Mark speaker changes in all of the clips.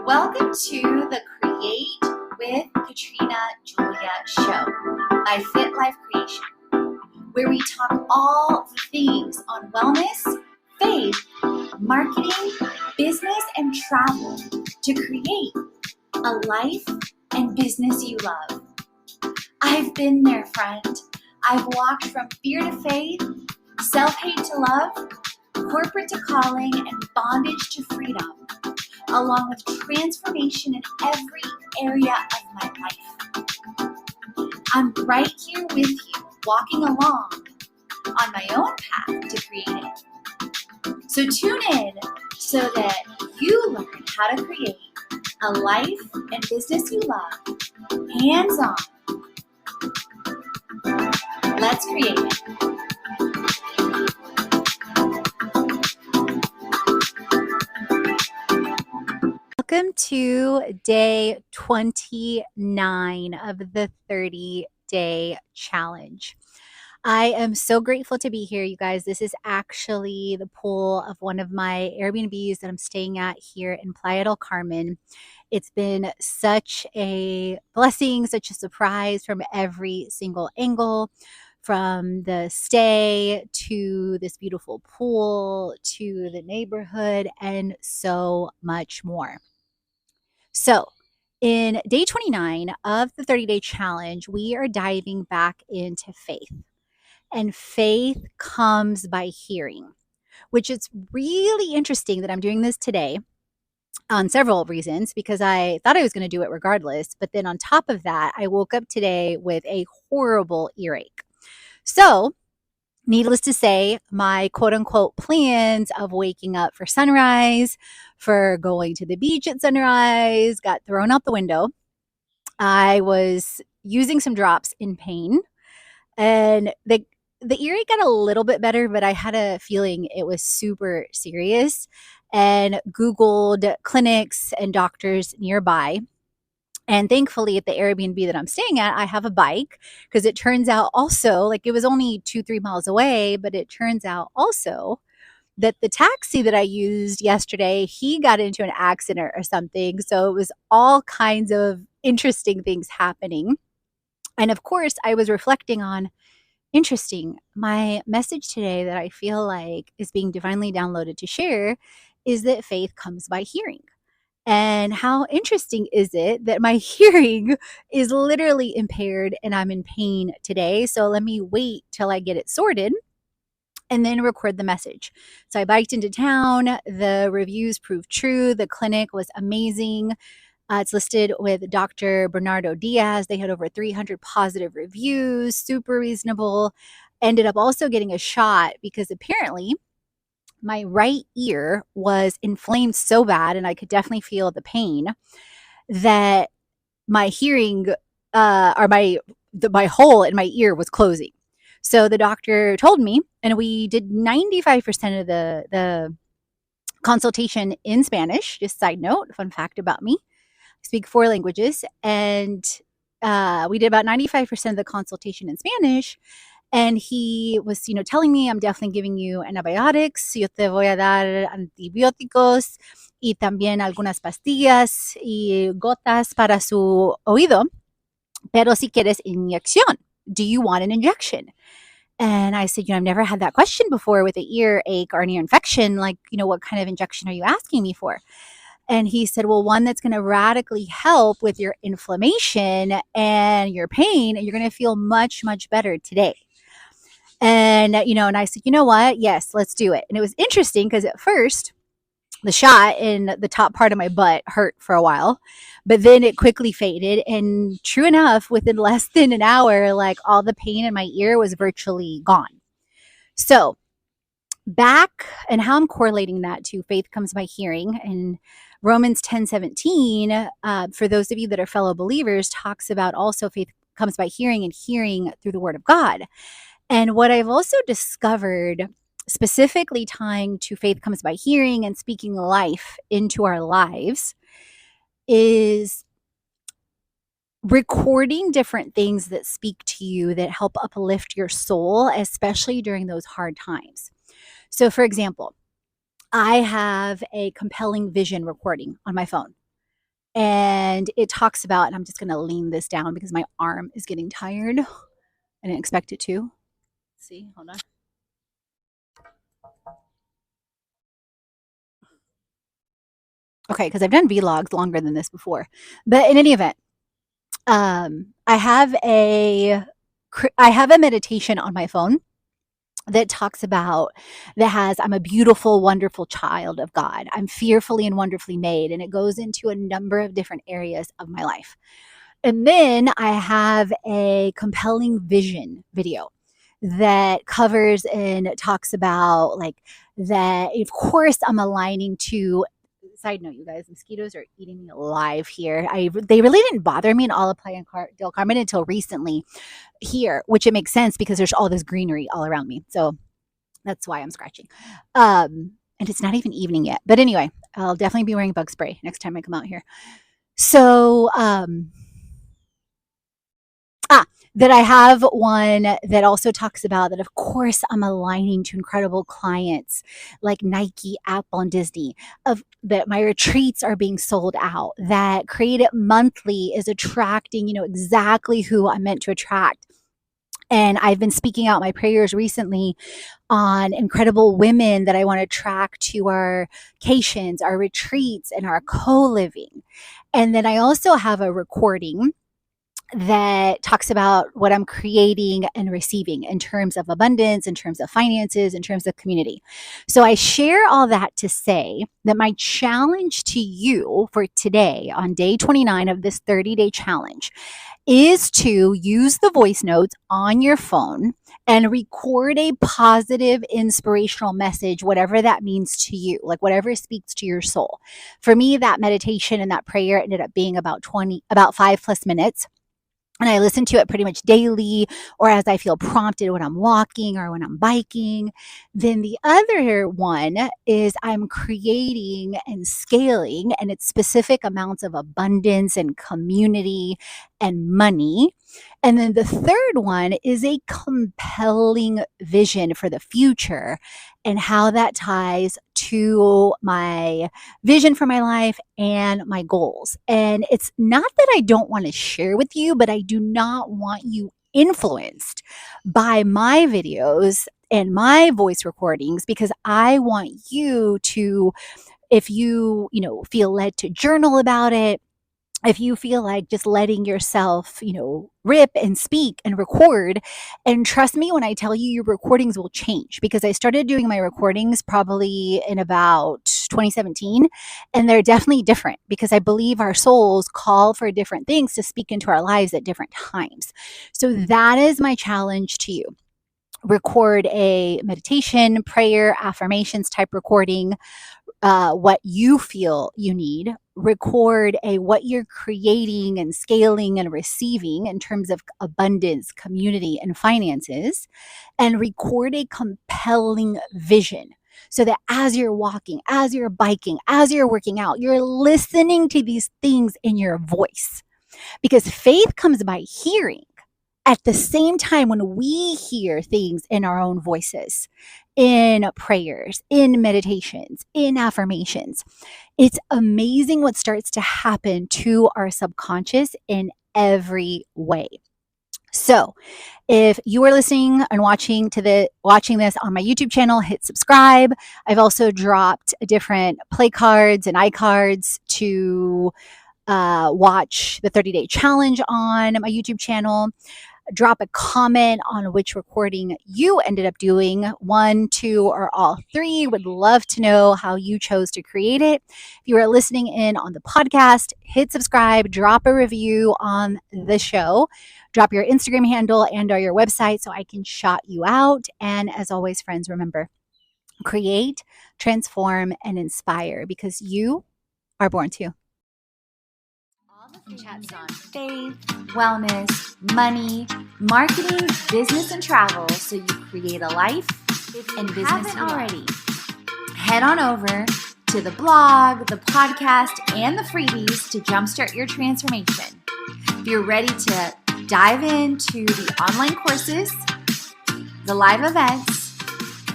Speaker 1: Welcome to the Create with Katrina Julia show by Fit Life Creation, where we talk all the things on wellness, faith, marketing, business, and travel to create a life and business you love. I've been there, friend. I've walked from fear to faith, self-hate to love, corporate to calling, and bondage to freedom, along with transformation in every area of my life. I'm right here with you, walking along on my own path to creating. So tune in so that you learn how to create a life and business you love, hands-on. Let's create it. Welcome to day 29 of the 30-day challenge. I am so grateful to be here, you guys. This is actually the pool of one of my Airbnbs that I'm staying at here in Playa del Carmen. It's been such a blessing, such a surprise from every single angle, from the stay to this beautiful pool to the neighborhood and so much more. So, in day 29 of the 30-day challenge, we are diving back into faith. And faith comes by hearing, which is really interesting that I'm doing this today on several reasons, because I thought I was going to do it regardless. But then on top of that, I woke up today with a horrible earache. So, needless to say, my quote unquote plans of waking up for sunrise, for going to the beach at sunrise, got thrown out the window. I was using some drops in pain, and the earache got a little bit better, but I had a feeling it was super serious, and Googled clinics and doctors nearby. And thankfully at the Airbnb that I'm staying at, I have a bike, because it turns out also, like, it was only 2-3 miles away, but it turns out also that the taxi that I used yesterday, he got into an accident or something. So it was all kinds of interesting things happening. And of course, I was reflecting on, interesting, my message today that I feel like is being divinely downloaded to share is that faith comes by hearing. And how interesting is it that my hearing is literally impaired and I'm in pain today? So let me wait till I get it sorted and then record the message. So I biked into town. The reviews proved true. The clinic was amazing. It's listed with Dr. Bernardo Diaz. They had over 300 positive reviews, super reasonable. Ended up also getting a shot because apparently my right ear was inflamed so bad, and I could definitely feel the pain, that my hearing or my hole in my ear was closing. So the doctor told me, and we did 95% of the consultation in Spanish. Just side note, fun fact about me. I speak 4 languages, and we did about 95% of the consultation in Spanish. And he was, telling me, I'm definitely giving you antibiotics. Yo te voy a dar antibióticos y también algunas pastillas y gotas para su oído. Pero si quieres inyección, do you want an injection? And I said, I've never had that question before with an earache or an ear infection. Like, what kind of injection are you asking me for? And he said, well, one that's going to radically help with your inflammation and your pain, and you're going to feel much, much better today. And, and I said, you know what? Yes, let's do it. And it was interesting because at first the shot in the top part of my butt hurt for a while, but then it quickly faded. And true enough, within less than an hour, like, all the pain in my ear was virtually gone. So back, and how I'm correlating that to faith comes by hearing, and Romans 10:17, for those of you that are fellow believers, talks about also faith comes by hearing, and hearing through the word of God. And what I've also discovered, specifically tying to faith comes by hearing and speaking life into our lives, is recording different things that speak to you that help uplift your soul, especially during those hard times. So, for example, I have a compelling vision recording on my phone. And it talks about, and I'm just going to lean this down because my arm is getting tired. I didn't expect it to. Let's see, hold on. Okay, because I've done vlogs longer than this before. But in any event, I have a meditation on my phone that talks about that has I'm a beautiful, wonderful child of God. I'm fearfully and wonderfully made, and it goes into a number of different areas of my life. And then I have a compelling vision video that covers and talks about like that. Of course, I'm aligning to. Side note, you guys, mosquitoes are eating me alive here. They really didn't bother me in all of Playa del Carmen until recently here, which it makes sense because there's all this greenery all around me. So that's why I'm scratching. And it's not even evening yet. But anyway, I'll definitely be wearing bug spray next time I come out here. So, that I have one that also talks about that, of course, I'm aligning to incredible clients like Nike, Apple, and Disney, of that my retreats are being sold out, that Create It Monthly is attracting, exactly who I'm meant to attract. And I've been speaking out my prayers recently on incredible women that I want to attract to our vacations, our retreats, and our co-living. And then I also have a recording that talks about what I'm creating and receiving in terms of abundance, in terms of finances, in terms of community. So I share all that to say that my challenge to you for today on day 29 of this 30-day challenge is to use the voice notes on your phone and record a positive inspirational message, whatever that means to you, like whatever speaks to your soul. For me, that meditation and that prayer ended up being about 5+ minutes. And I listen to it pretty much daily or as I feel prompted when I'm walking or when I'm biking. Then the other one is I'm creating and scaling, and it's specific amounts of abundance and community and money. And then the third one is a compelling vision for the future and how that ties to my vision for my life and my goals. And it's not that I don't want to share with you, but I do not want you influenced by my videos and my voice recordings, because I want you to, if you, feel led to journal about it, if you feel like just letting yourself, rip and speak and record, and trust me when I tell you your recordings will change, because I started doing my recordings probably in about 2017, and they're definitely different because I believe our souls call for different things to speak into our lives at different times. So that is my challenge to you. Record a meditation, prayer, affirmations type recording, what you feel you need. Record what you're creating and scaling and receiving in terms of abundance, community, and finances, and record a compelling vision. So that as you're walking, as you're biking, as you're working out, you're listening to these things in your voice. Because faith comes by hearing. At the same time, when we hear things in our own voices, in prayers, in meditations, in affirmations, it's amazing what starts to happen to our subconscious in every way. So, if you are listening and watching this on my YouTube channel, hit subscribe. I've also dropped different play cards and iCards to watch the 30-day challenge on my YouTube channel. Drop a comment on which recording you ended up doing, 1, 2, or all 3. Would love to know how you chose to create it. If you are listening in on the podcast, hit subscribe, drop a review on the show, drop your Instagram handle and or your website so I can shout you out. And as always, friends, remember, create, transform, and inspire, because you are born to. All the chats on faith, wellness, money, marketing, business, and travel, so you create a life and business you already. Head on over to the blog, the podcast, and the freebies to jumpstart your transformation. If you're ready to dive into the online courses, the live events,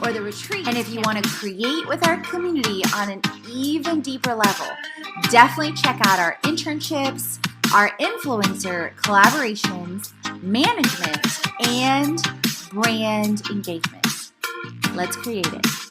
Speaker 2: or the retreat. And if you want to create with our community on an even deeper level, definitely check out our internships, our influencer collaborations, management, and brand engagement. Let's create it.